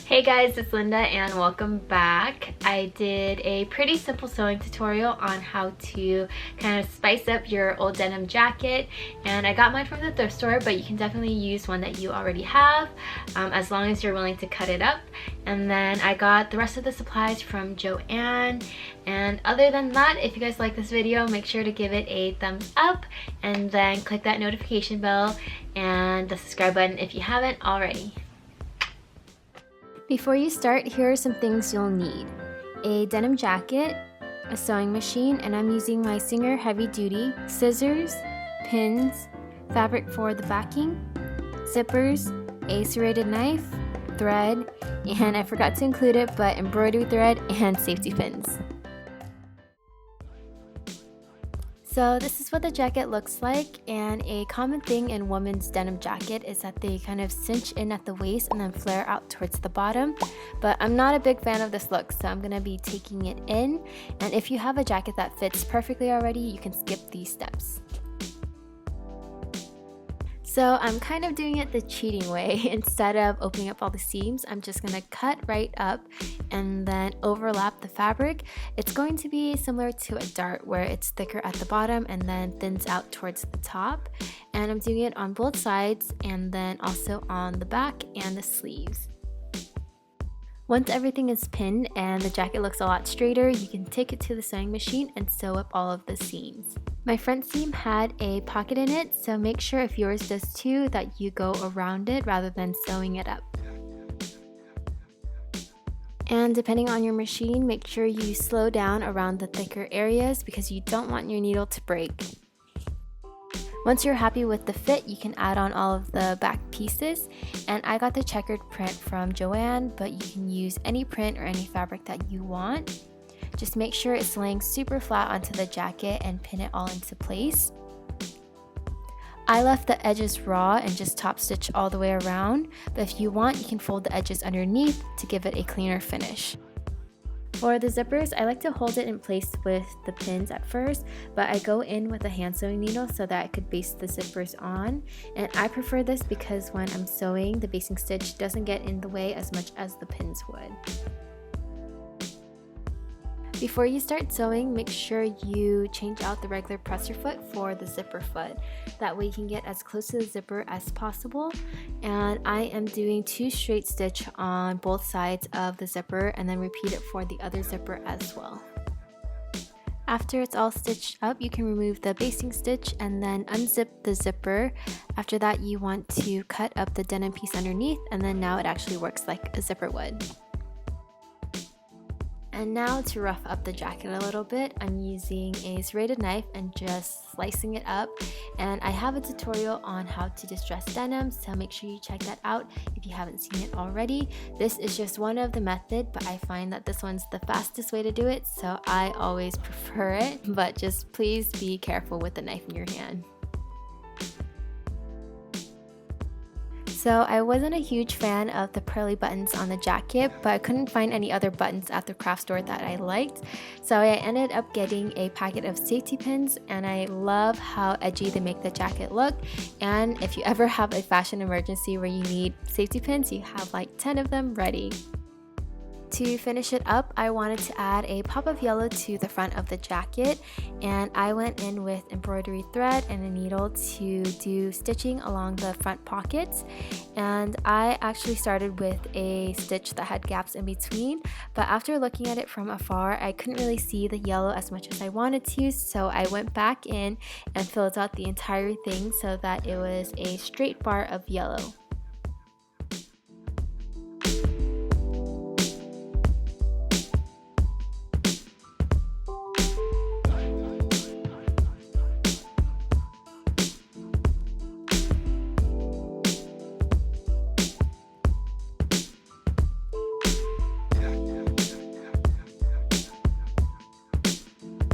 Hey guys, it's Linda and welcome back. I did a pretty simple sewing tutorial on how to kind of spice up your old denim jacket, and I got mine from the thrift store, but you can definitely use one that you already have as long as you're willing to cut it up. And then I got the rest of the supplies from Joann. And other than that, if you guys like this video, make sure to give it a thumbs up and then click that notification bell and the subscribe button if you haven't already. Before you start, here are some things you'll need. A denim jacket, a sewing machine, and I'm using my Singer Heavy Duty, scissors, pins, fabric for the backing, zippers, a serrated knife, thread, and I forgot to include it, but embroidery thread and safety pins. So this is what the jacket looks like, and a common thing in women's denim jacket is that they kind of cinch in at the waist and then flare out towards the bottom, but I'm not a big fan of this look, so I'm going to be taking it in. And if you have a jacket that fits perfectly already, you can skip these steps. So I'm kind of doing it the cheating way. Instead of opening up all the seams, I'm just going to cut right up and then overlap the fabric. It's going to be similar to a dart where it's thicker at the bottom and then thins out towards the top. And I'm doing it on both sides and then also on the back and the sleeves. Once everything is pinned and the jacket looks a lot straighter, you can take it to the sewing machine and sew up all of the seams. My front seam had a pocket in it, so make sure if yours does too that you go around it rather than sewing it up. And depending on your machine, make sure you slow down around the thicker areas because you don't want your needle to break. Once you're happy with the fit, you can add on all of the back pieces, and I got the checkered print from Joann, but you can use any print or any fabric that you want. Just make sure it's laying super flat onto the jacket and pin it all into place. I left the edges raw and just top stitch all the way around, but if you want, you can fold the edges underneath to give it a cleaner finish. For the zippers, I like to hold it in place with the pins at first, but I go in with a hand sewing needle so that I could baste the zippers on. And I prefer this because when I'm sewing, the basting stitch doesn't get in the way as much as the pins would. Before you start sewing, make sure you change out the regular presser foot for the zipper foot. That way you can get as close to the zipper as possible. And I am doing 2 straight stitch on both sides of the zipper and then repeat it for the other zipper as well. After it's all stitched up, you can remove the basting stitch and then unzip the zipper. After that, you want to cut up the denim piece underneath, and then now it actually works like a zipper would. And now to rough up the jacket a little bit, I'm using a serrated knife and just slicing it up. And I have a tutorial on how to distress denim, so make sure you check that out if you haven't seen it already. This is just one of the methods, but I find that this one's the fastest way to do it, so I always prefer it. But just please be careful with the knife in your hand. So I wasn't a huge fan of the pearly buttons on the jacket, but I couldn't find any other buttons at the craft store that I liked. So I ended up getting a packet of safety pins, and I love how edgy they make the jacket look. And if you ever have a fashion emergency where you need safety pins, you have like 10 of them ready. To finish it up, I wanted to add a pop of yellow to the front of the jacket, and I went in with embroidery thread and a needle to do stitching along the front pockets. And I actually started with a stitch that had gaps in between, but after looking at it from afar, I couldn't really see the yellow as much as I wanted to, so I went back in and filled out the entire thing so that it was a straight bar of yellow.